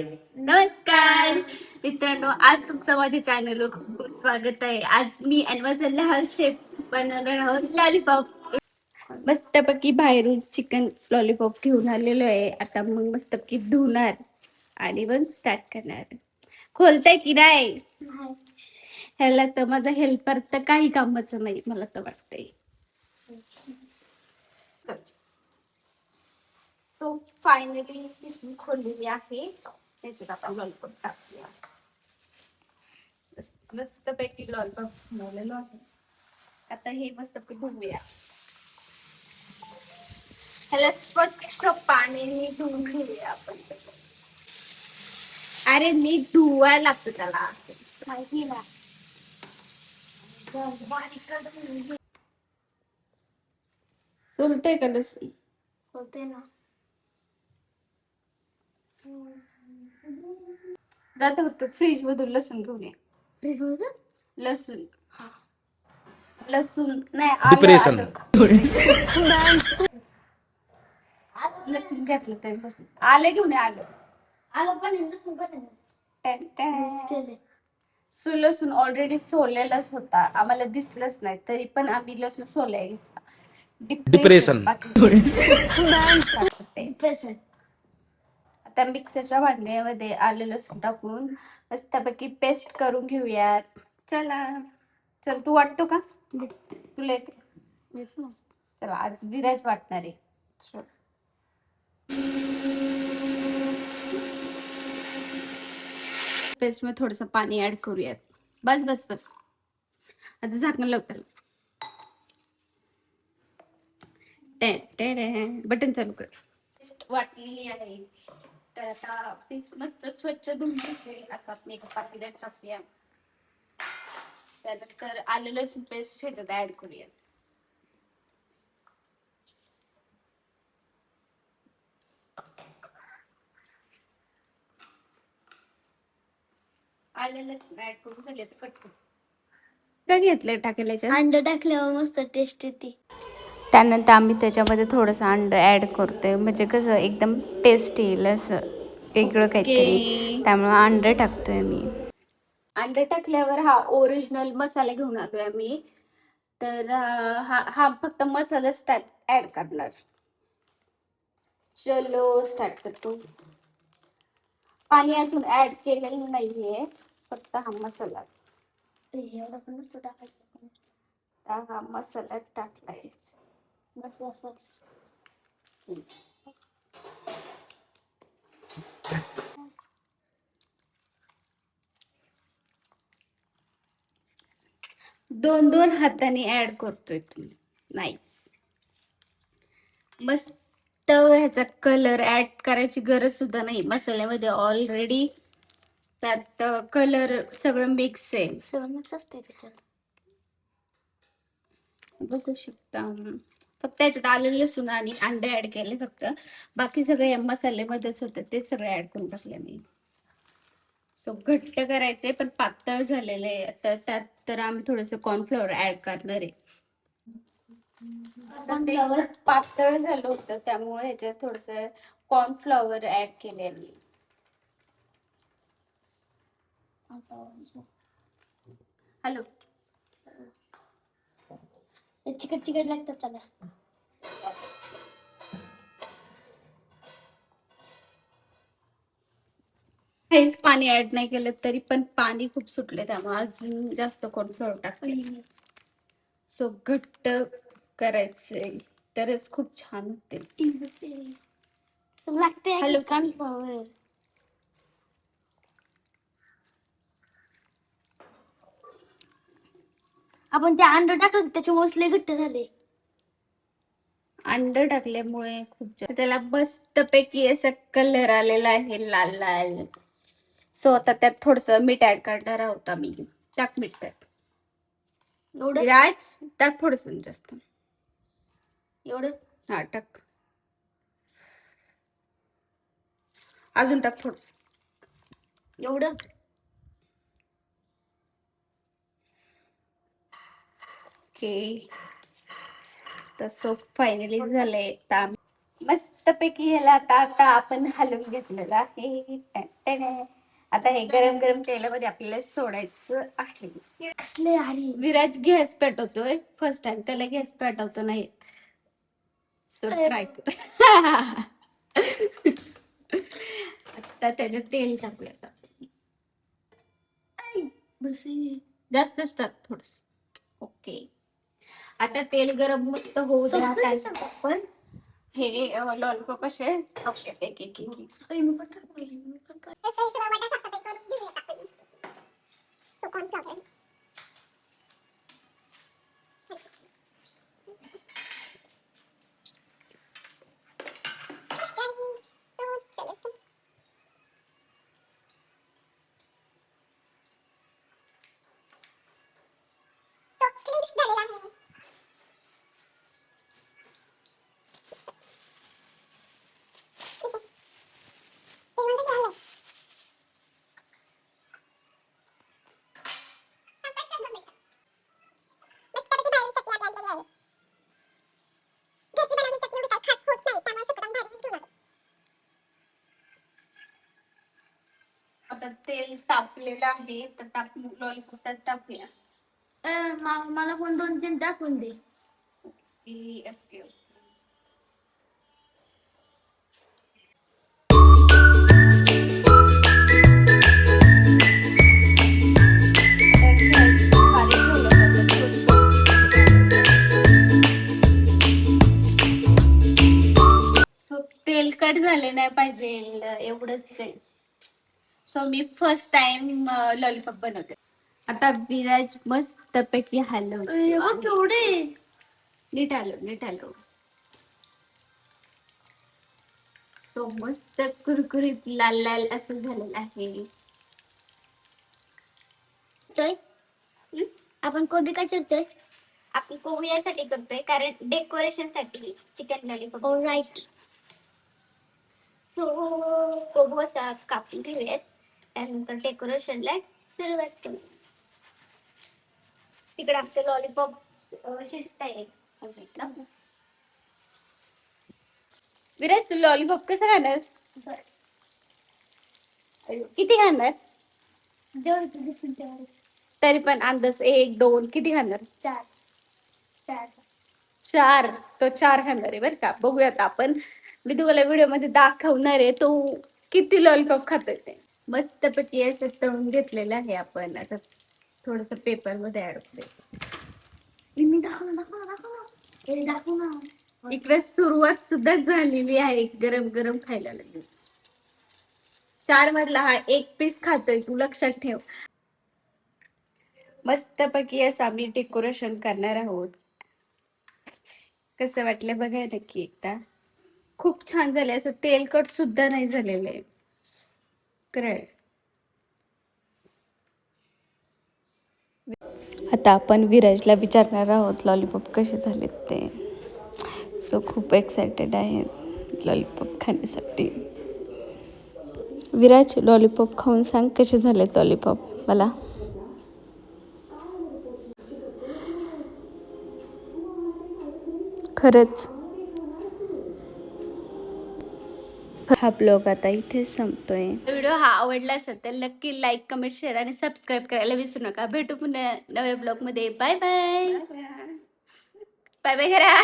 नमस्कार मित्रांनो, आज तुमचं माझ्या चॅनलवर खूप खूप स्वागत आहे. आज मी आणि माझा लहान शेफ बनवणार आहोत लॉलीपॉप. मस्तपैकी बाहेरून चिकन लॉलीपॉप घेऊन आलेलो आहे. आता मग मस्तपैकी धुणार आणि मग स्टार्ट करणार. खोलताय की नाही? ह्याला तर माझा हेल्पर तर काही कामाचं नाही मला तर वाटतंय. सो फायनली पिशवी खोललेली आहे. त्याच्यात आपण लॉलीपॉप टाकूया. मस्तपैकी लॉलीपॉप बनवलेलो आहे. आता हे मस्तपैकी धुवूया. ह्याला स्वच्छ पाण्याने धुवून घेऊया आपण. अरे मी धुवायला लागतो त्याला माहिती ना. सोलतंय का लसूण? सोलतंय ना. जातं फक्त फ्रीज मधून लसूण घेऊन ये. फ्रीज मधून लसूण. लसूण नाही, डिप्रेशन. लसूण घेतलं तरी लसूण आलं घेऊन ये. आलं पण लसूण पण लसूण ऑलरेडी सोललेलाच होता, आम्हाला दिसलंच नाही तरी पण आम्ही लसूण सोलाय घेतला. डिप्रेशन. डिप्रेशन. डिप्रेशन. आता मिक्सरच्या भांड्यामध्ये आलं लसूण टाकून मस्तपैकी पेस्ट करून घेऊयात. चला चल, तू वाटतो का? तुला येते? चला आज विराज वाटणार आहे. पेस्ट मध्ये थोडस पाणी ऍड करूयात. बस बस बस. आता झाकण लवकर. बटन चालू कर. वाटलेली आहे तर आता पीस मस्त स्वच्छ धुवून घेतले. आता आपण एका पातेल्यात टाकूया. त्यानंतर आलं लसूण पेस्ट ह्याच्यात ऍड करूया. आलं लसूण ऍड करून झाले तर कट करू. काय घेतलंय टाकायला? अंड टाकल्यावर मस्त टेस्ट येते. त्यानंतर आम्ही त्याच्यामध्ये थोडंसं अंड ऍड करतोय, म्हणजे कसं एकदम टेस्ट येईल असं वेगळं काहीतरी. त्यामुळे अंड टाकतोय मी. अंडे टाकल्यावर हा ओरिजिनल मसाला घेऊन आलोय आम्ही. तर हा हा फक्त मसालाच ऍड करणार. चलो स्टार्ट करतो. पाणी अजून ऍड केलेलं नाहीये, फक्त हा मसाला. एवढा पण नसतो टाकायचा. हा मसाला टाकलाय. बस बस बस. दोन दोन हाताने ऍड करतोय तुम्ही. नाईस. मस्त ह्याचा कलर ऍड करायची गरज सुद्धा नाही, मसाल्यामध्ये ऑलरेडी त्यात कलर सगळं मिक्स आहे. सगळं मिक्स असते त्याच्यात. बघू शकता. फक्त त्याच्यात आलं लसूण आणि अंडे ऍड केले फक्त. बाकी सगळे या मसाल्यामध्येच होतं, ते सगळे ऍड करून टाकले मी. सो घट्ट करायचंय पण पातळ झालेलं आहे. तर त्यात तर आम्ही थोडस कॉर्नफ्लॉवर ऍड करणार आहे. पातळ झालं होतं त्यामुळे ह्याच्यात थोडस कॉर्नफ्लॉवर ऍड केले मी. हॅलो. चिकट चिकट लागतात त्याला. काहीच पाणी ऍड नाही केलं तरी पण पाणी खूप सुटले, त्यामुळे अजून जास्त कॉर्नफ्लॉवर टाकले. सो घट्ट करायचंय तरच खूप छान होतील. लागते. हॅलो. कॉर्नफ्लॉवर. आपण ते अंड टाकलं त्याच्यामुळे लय घट्ट झाले. अंड टाकल्यामुळे खूप जास्त त्याला मस्तपैकी असा कलर आलेला आहे, लाल लाल. सो आता त्यात थोडस मीठ ऍड करणार आहोत आम्ही. टाक मीठ त्यात. एवढं विराज टाक थोडस जास्त. एवढं हा टाक. अजून टाक थोडस. एवढं. ओके. तर सो फायनली झालंय. मस्तपैकी ह्याला आता आपण हलवून घेतलेलं आहे. टॅन टॅन. आता हे गरम गरम तेलामध्ये आपल्याला सोडायचं आहे. कसले आली विराज गॅस पेटवतोय फर्स्ट टाइम, त्याला गॅस पेटवतो नाही सो ट्राय कर. आता त्याच्यात तेल टाकूया आता. बस जास्तच टाक थोडस. ओके, आता तेल गरम मस्त होऊ द्या. सगळं आता सगळं. आपण हे लॉलीपॉप असे टाकूयात एक एक एक एक. मी पण टाकले, मी पण टाकले. आता तेल तापलेलं आहे तर लॉलीपॉप त्यात टाकूया. मला पण 2-3 टाकून दे. Okay, okay. सो तेलकट झाले नाही पाहिजे एवढंच आहे. सो मी फर्स्ट टाइम लॉलीपॉप बनवते. आता विराज मस्त पैकी हलवतो. केवढे नीट हलव, नीट हलव. सो मस्त कुरकुरीत लाल लाल असं झालेलं आहे. आपण कोबी काय चिरतोय? आपण कोबी यासाठी करतोय कारण डेकोरेशन साठी चिकन लॉलीपॉप. राईट. सो कोबी असा कापून ठेवूयात, त्यानंतर डेकोरेशनला सुरुवात करू. तिकडे आमचे लॉलीपॉप शिजत आहे. विराज तू लॉलीपॉप कसं खाणार? किती खाणार? जेवढं तू दिसून तेवढं. तरी पण अंदाज 1 2 किती खाणार? 4. 4. तो 4 खाणार आहे बरं का. बघूयात आपण. मी तुम्हाला व्हिडिओ मध्ये दाखवणार आहे तो किती लॉलीपॉप खातोय ते. मस्तपैकी असं तळून घेतलेलं आहे आपण. आता थोडस पेपर मध्ये ऍड करूया. मी दाखव ना. इकडे सुरुवात सुद्धा झालेली आहे गरम गरम खायला लगेच. 4 मधला हा 1 पीस खातोय, तू लक्षात ठेव. मस्तपैकी असं आम्ही डेकोरेशन करणार आहोत. कसं वाटलं बघा नक्की एकदा. खूप छान झाले, असं तेलकट सुद्धा नाही झालेलं आहे. आता आपण विराजला विचारणार आहोत लॉलीपॉप कसे झालेत ते. सो खूप एक्सायटेड आहे लॉलीपॉप खाण्यासाठी. विराज लॉलीपॉप खाऊन सांग कसे झालेत लॉलीपॉप मला. खरंच. हा ब्लॉग आता इथे संपतोय. व्हिडिओ हा आवडला असेल तर नक्की लाईक कमेंट शेअर आणि सबस्क्राईब करायला विसरू नका. भेटू पुन्हा नव्या ब्लॉग मध्ये. Bye bye. बाय बाय करा.